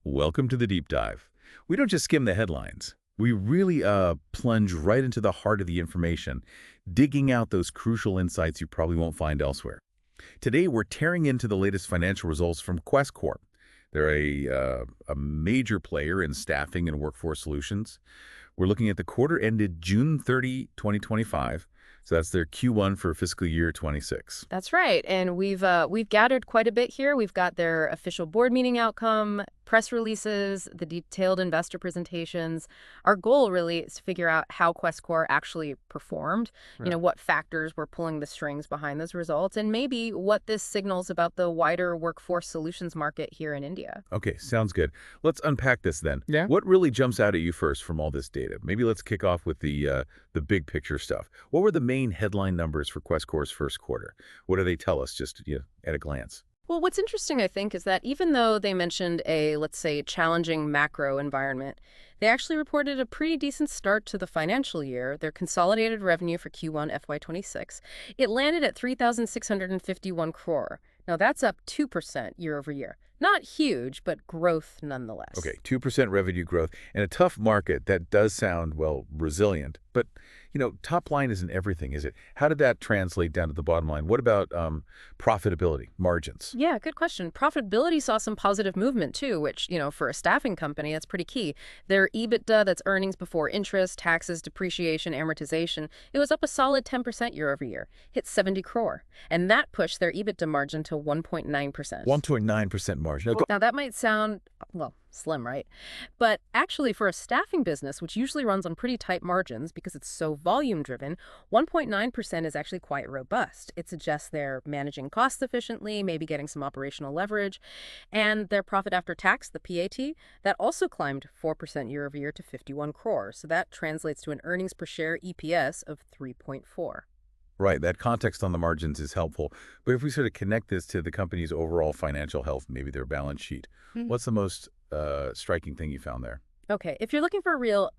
Welcome to the deep dive. We don't just skim the headlines. We really plunge right into the heart of the information, digging out those crucial insights you probably won't find elsewhere. Today, we're tearing into the latest financial results from Quess Corp. They're a major player in staffing and workforce solutions. We're looking at the quarter ended June 30, 2025. So that's their Q1 for fiscal year 26. That's right. And we've gathered quite a bit here. We've got their official board meeting outcome, press releases, the detailed investor presentations. Our goal really is to figure out how Quess Corp actually performed, Right. what factors were pulling the strings behind those results, and maybe what this signals about the wider workforce solutions market here in India. Okay, sounds good. Let's unpack this then. Yeah. What really jumps out at you first from all this data? Maybe let's kick off with the big picture stuff. What were the main headline numbers for Quess Corp's first quarter? What do they tell us just at a glance? Well, what's interesting, I think, is that even though they mentioned a, let's say, challenging macro environment, they actually reported a pretty decent start to the financial year. Their consolidated revenue for Q1 FY26, it landed at 3,651 crore. Now, that's up 2% year over year. Not huge, but growth nonetheless. Okay, 2% revenue growth in a tough market. That does sound, well, resilient. But, top line isn't everything, is it? How did that translate down to the bottom line? What about profitability, margins? Yeah, good question. Profitability saw some positive movement too, which, for a staffing company, that's pretty key. Their EBITDA, that's earnings before interest, taxes, depreciation, amortization, it was up a solid 10% year over year, hit 70 crore. And that pushed their EBITDA margin to 1.9%. 1.9% margin. Now, that might sound, well, slim, right? But actually, for a staffing business, which usually runs on pretty tight margins because it's so volume-driven, 1.9% is actually quite robust. It suggests they're managing costs efficiently, maybe getting some operational leverage. And their profit after tax, the PAT, that also climbed 4% year over year to 51 crore. So that translates to an earnings per share EPS of 3.4. Right, that context on the margins is helpful. But if we sort of connect this to the company's overall financial health, maybe their balance sheet, what's the most striking thing you found there? Okay, if you're looking for a real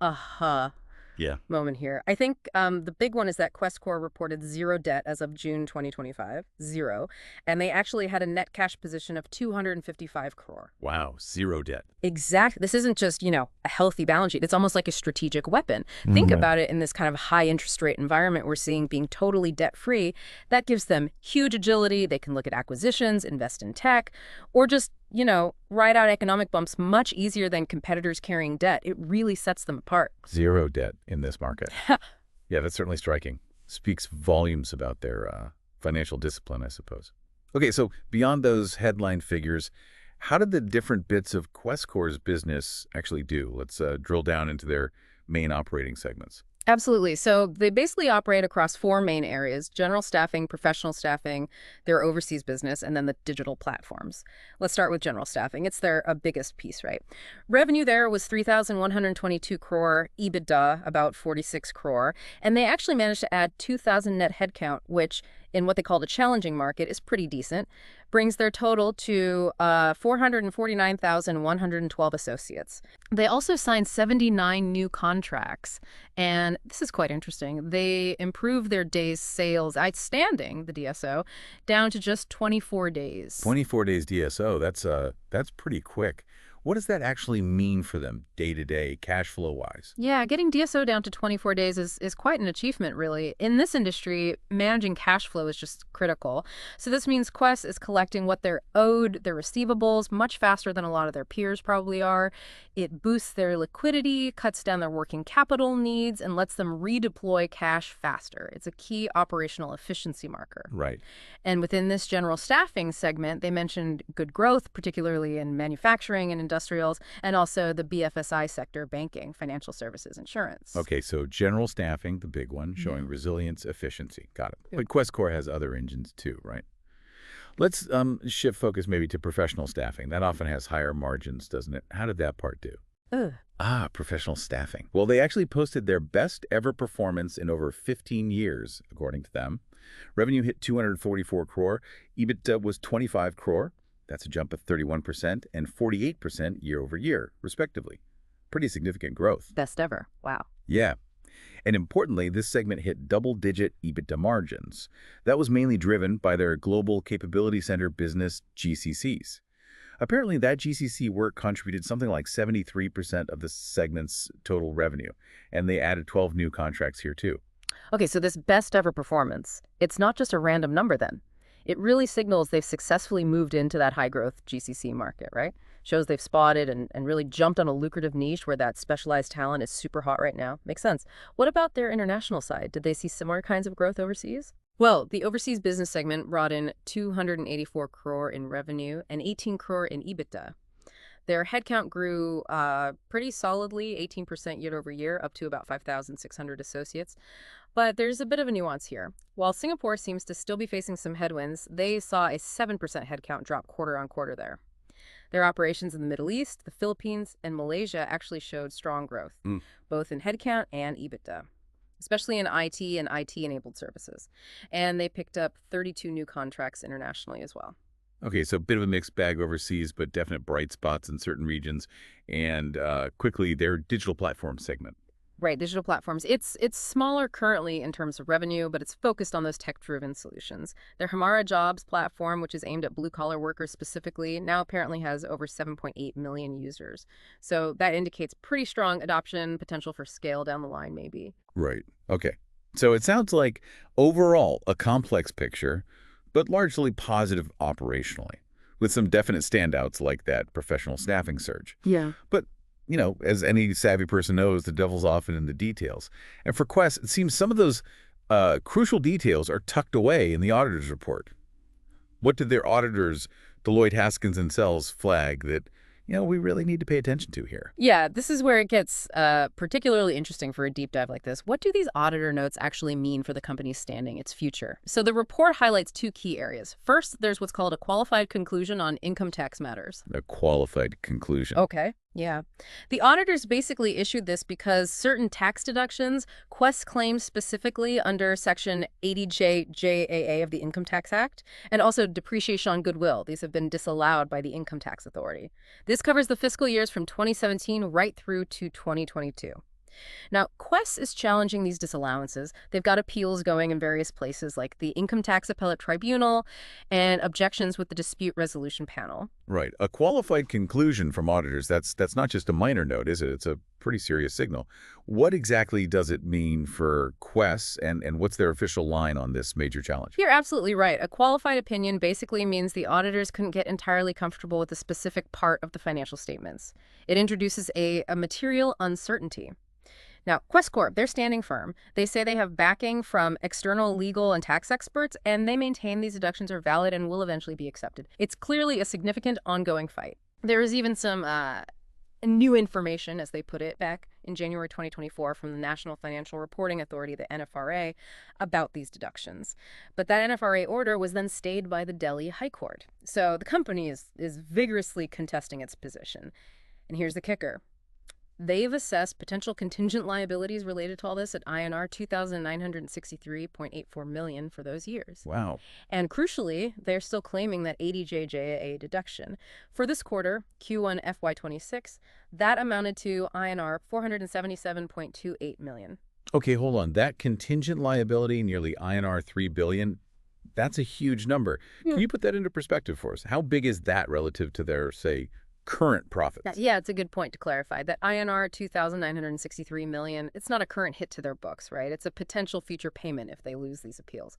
Yeah. moment here. I think the big one is that Quess Corp reported zero debt as of June 2025, zero, and they actually had a net cash position of 255 crore. Wow, zero debt. Exactly. This isn't just, a healthy balance sheet. It's almost like a strategic weapon. Think about it in this kind of high interest rate environment we're seeing being totally debt-free. That gives them huge agility. They can look at acquisitions, invest in tech, or just ride out economic bumps much easier than competitors carrying debt. It really sets them apart. Zero debt in this market. Yeah, that's certainly striking. Speaks volumes about their financial discipline, I suppose. Okay, so beyond those headline figures, how did the different bits of Quess Corp's business actually do? Let's drill down into their main operating segments. Absolutely. So they basically operate across four main areas: general staffing, professional staffing, their overseas business, and then the digital platforms. Let's start with general staffing. It's their biggest piece, right? Revenue there was 3,122 crore, EBITDA about 46 crore, and they actually managed to add 2,000 net headcount, which in what they call the challenging market is pretty decent, brings their total to 449,112 associates. They also signed 79 new contracts, and this is quite interesting. They improved their days sales outstanding, the DSO, down to just 24 days. 24 days DSO, that's pretty quick. What does that actually mean for them day-to-day, cash flow-wise? Yeah, getting DSO down to 24 days is quite an achievement, really. In this industry, managing cash flow is just critical. So this means Quess is collecting what they're owed, their receivables, much faster than a lot of their peers probably are. It boosts their liquidity, cuts down their working capital needs, and lets them redeploy cash faster. It's a key operational efficiency marker. Right. And within this general staffing segment, they mentioned good growth, particularly in manufacturing and industrials, and also the BFSI sector, banking, financial services, insurance. Okay, so general staffing, the big one, showing resilience, efficiency. Got it. But Quess Corp has other engines too, right? Let's shift focus maybe to professional staffing. That often has higher margins, doesn't it? How did that part do? Ugh. Professional staffing. Well, they actually posted their best ever performance in over 15 years, according to them. Revenue hit 244 crore. EBITDA was 25 crore. That's a jump of 31% and 48% year over year, respectively. Pretty significant growth. Best ever. Wow. Yeah. And importantly, this segment hit double-digit EBITDA margins. That was mainly driven by their Global Capability Center business, GCCs. Apparently, that GCC work contributed something like 73% of the segment's total revenue, and they added 12 new contracts here too. Okay, so this best ever performance, it's not just a random number then. It really signals they've successfully moved into that high growth GCC market, right? Shows they've spotted and really jumped on a lucrative niche where that specialized talent is super hot right now. Makes sense. What about their international side? Did they see similar kinds of growth overseas? Well, the overseas business segment brought in 284 crore in revenue and 18 crore in EBITDA. Their headcount grew pretty solidly, 18% year over year, up to about 5,600 associates. But there's a bit of a nuance here. While Singapore seems to still be facing some headwinds, they saw a 7% headcount drop quarter on quarter there. Their operations in the Middle East, the Philippines, and Malaysia actually showed strong growth, both in headcount and EBITDA, especially in IT and IT-enabled services. And they picked up 32 new contracts internationally as well. Okay, so a bit of a mixed bag overseas, but definite bright spots in certain regions. And quickly, their digital platform segment. Right, digital platforms. It's smaller currently in terms of revenue, but it's focused on those tech-driven solutions. Their Hamara Jobs platform, which is aimed at blue-collar workers specifically, now apparently has over 7.8 million users. So that indicates pretty strong adoption potential for scale down the line, maybe. Right. Okay. So it sounds like overall a complex picture, but largely positive operationally, with some definite standouts like that professional staffing surge. Yeah. But as any savvy person knows, the devil's often in the details. And for Quess, it seems some of those crucial details are tucked away in the auditor's report. What did their auditors, Deloitte, Haskins, and Sells, flag that, we really need to pay attention to here? Yeah, this is where it gets particularly interesting for a deep dive like this. What do these auditor notes actually mean for the company's standing, its future? So the report highlights two key areas. First, there's what's called a qualified conclusion on income tax matters. A qualified conclusion. Okay. Yeah. The auditors basically issued this because certain tax deductions, Quess claims specifically under Section 80JJAA of the Income Tax Act, and also depreciation on goodwill. These have been disallowed by the Income Tax Authority. This covers the fiscal years from 2017 right through to 2022. Now, Quess is challenging these disallowances. They've got appeals going in various places like the Income Tax Appellate Tribunal and objections with the Dispute Resolution Panel. Right. A qualified conclusion from auditors, that's not just a minor note, is it? It's a pretty serious signal. What exactly does it mean for Quess, and what's their official line on this major challenge? You're absolutely right. A qualified opinion basically means the auditors couldn't get entirely comfortable with a specific part of the financial statements. It introduces a material uncertainty. Now, Quess Corp, they're standing firm. They say they have backing from external legal and tax experts, and they maintain these deductions are valid and will eventually be accepted. It's clearly a significant ongoing fight. There is even some new information, as they put it, back in January 2024 from the National Financial Reporting Authority, the NFRA, about these deductions. But that NFRA order was then stayed by the Delhi High Court. So the company is vigorously contesting its position. And here's the kicker. They've assessed potential contingent liabilities related to all this at INR 2,963.84 million for those years. Wow. And crucially, they're still claiming that 80JJAA deduction. For this quarter, Q1 FY26, that amounted to INR 477.28 million. Okay, hold on. That contingent liability, nearly INR 3 billion, that's a huge number. Can you put that into perspective for us? How big is that relative to their, say, current profits? Yeah, it's a good point to clarify. That INR 2,963 million, it's not a current hit to their books, right? It's a potential future payment if they lose these appeals.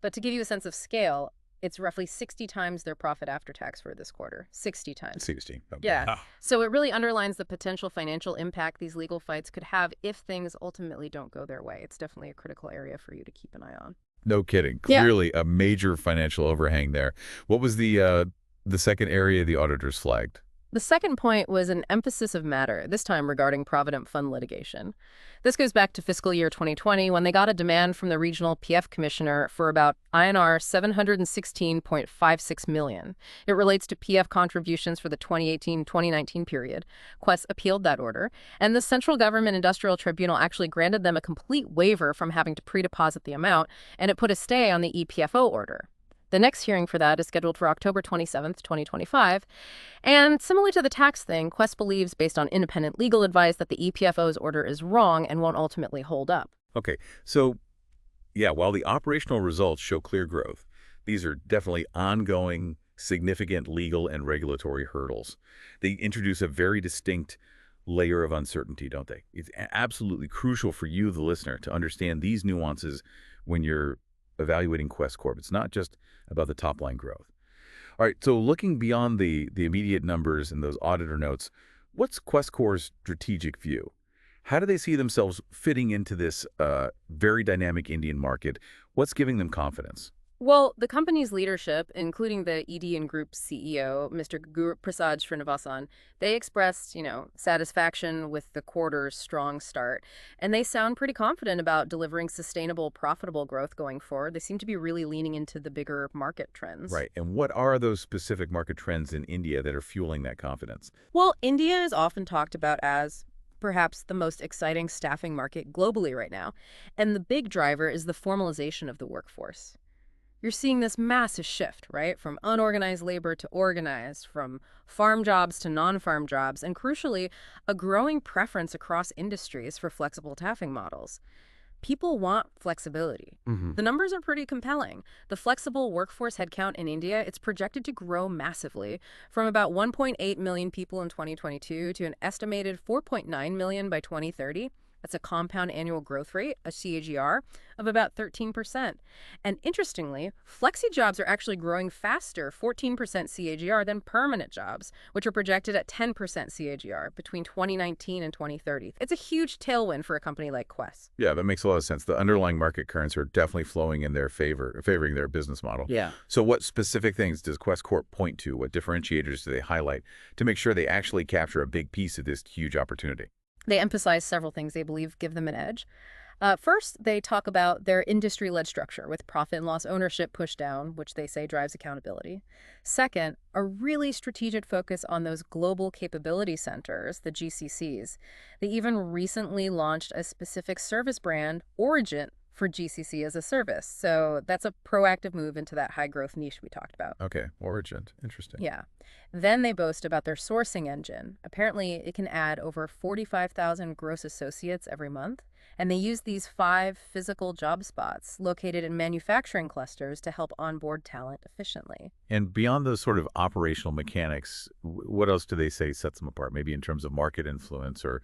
But to give you a sense of scale, it's roughly 60 times their profit after tax for this quarter. 60 times. 60. Okay. Yeah. So it really underlines the potential financial impact these legal fights could have if things ultimately don't go their way. It's definitely a critical area for you to keep an eye on. No kidding. Clearly a major financial overhang there. What was the second area the auditors flagged? The second point was an emphasis of matter, this time regarding Provident Fund litigation. This goes back to fiscal year 2020 when they got a demand from the regional PF commissioner for about INR 716.56 million. It relates to PF contributions for the 2018-2019 period. Quess appealed that order, and the Central Government Industrial Tribunal actually granted them a complete waiver from having to pre-deposit the amount, and it put a stay on the EPFO order. The next hearing for that is scheduled for October 27th, 2025. And similar to the tax thing, Quess believes, based on independent legal advice, that the EPFO's order is wrong and won't ultimately hold up. Okay, so, while the operational results show clear growth, these are definitely ongoing, significant legal and regulatory hurdles. They introduce a very distinct layer of uncertainty, don't they? It's absolutely crucial for you, the listener, to understand these nuances when you're evaluating Quess Corp. It's not just about the top-line growth. All right, so looking beyond the immediate numbers and those auditor notes, what's Quess Corp's strategic view? How do they see themselves fitting into this very dynamic Indian market? What's giving them confidence? Well, the company's leadership, including the EDN Group CEO, Mr. Guru Prasad Srinivasan, they expressed, satisfaction with the quarter's strong start. And they sound pretty confident about delivering sustainable, profitable growth going forward. They seem to be really leaning into the bigger market trends. Right, and what are those specific market trends in India that are fueling that confidence? Well, India is often talked about as perhaps the most exciting staffing market globally right now. And the big driver is the formalization of the workforce. You're seeing this massive shift, right? From unorganized labor to organized, from farm jobs to non-farm jobs, and crucially, a growing preference across industries for flexible staffing models. People want flexibility. The numbers are pretty compelling. The flexible workforce headcount in India, it's projected to grow massively from about 1.8 million people in 2022 to an estimated 4.9 million by 2030. That's a compound annual growth rate, a CAGR, of about 13%. And interestingly, flexi jobs are actually growing faster, 14% CAGR, than permanent jobs, which are projected at 10% CAGR between 2019 and 2030. It's a huge tailwind for a company like Quess. Yeah, that makes a lot of sense. The underlying market currents are definitely flowing in their favor, favoring their business model. Yeah. So what specific things does Quess Corp point to? What differentiators do they highlight to make sure they actually capture a big piece of this huge opportunity? They emphasize several things they believe give them an edge. First, they talk about their industry-led structure with profit and loss ownership pushed down, which they say drives accountability. Second, a really strategic focus on those global capability centers, the GCCs. They even recently launched a specific service brand, Origin, for GCC as a service. So that's a proactive move into that high-growth niche we talked about. Okay, Origin. Interesting. Yeah. Then they boast about their sourcing engine. Apparently, it can add over 45,000 gross associates every month. And they use these 5 physical job spots located in manufacturing clusters to help onboard talent efficiently. And beyond those sort of operational mechanics, what else do they say sets them apart, maybe in terms of market influence or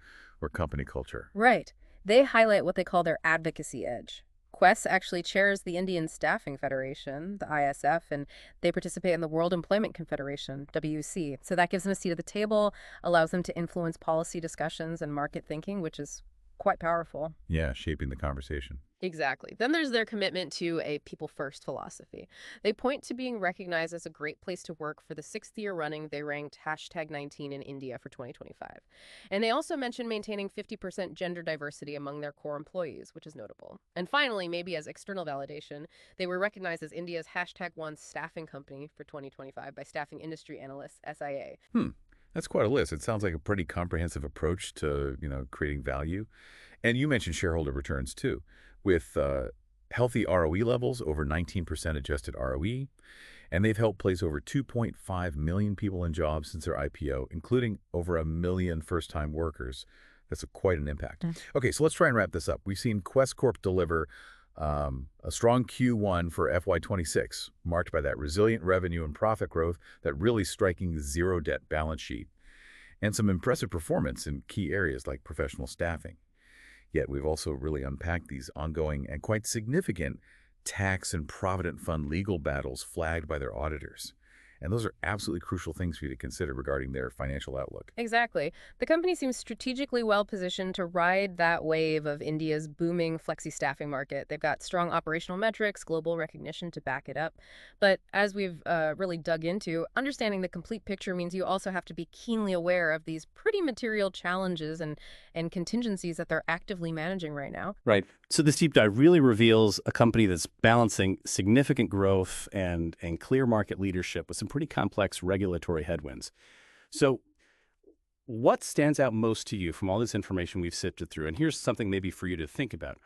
company culture? Right. They highlight what they call their advocacy edge. Quess actually chairs the Indian Staffing Federation, the ISF, and they participate in the World Employment Confederation, WC. So that gives them a seat at the table, allows them to influence policy discussions and market thinking, which is quite powerful. Yeah, shaping the conversation. Exactly. Then there's their commitment to a people-first philosophy. They point to being recognized as a great place to work. For the 6th year running, they ranked #19 in India for 2025. And they also mention maintaining 50% gender diversity among their core employees, which is notable. And finally, maybe as external validation, they were recognized as India's #1 staffing company for 2025 by staffing industry analyst SIA. That's quite a list. It sounds like a pretty comprehensive approach to, creating value. And you mentioned shareholder returns too, with healthy ROE levels, over 19% adjusted ROE, and they've helped place over 2.5 million people in jobs since their IPO, including over 1 million first-time workers. That's quite an impact. Okay, so let's try and wrap this up. We've seen Quess Corp deliver a strong Q1 for FY26, marked by that resilient revenue and profit growth, that really striking zero-debt balance sheet, and some impressive performance in key areas like professional staffing. Yet we've also really unpacked these ongoing and quite significant tax and provident fund legal battles flagged by their auditors. And those are absolutely crucial things for you to consider regarding their financial outlook. Exactly. The company seems strategically well positioned to ride that wave of India's booming flexi staffing market. They've got strong operational metrics, global recognition to back it up. But as we've really dug into, understanding the complete picture means you also have to be keenly aware of these pretty material challenges and contingencies that they're actively managing right now. Right. So this deep dive really reveals a company that's balancing significant growth and clear market leadership with some pretty complex regulatory headwinds. So what stands out most to you from all this information we've sifted through? And here's something maybe for you to think about.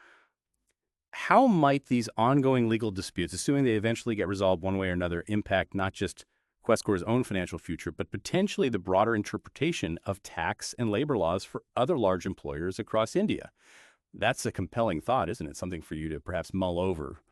How might these ongoing legal disputes, assuming they eventually get resolved one way or another, impact not just Quess Corp's own financial future, but potentially the broader interpretation of tax and labor laws for other large employers across India? That's a compelling thought, isn't it? Something for you to perhaps mull over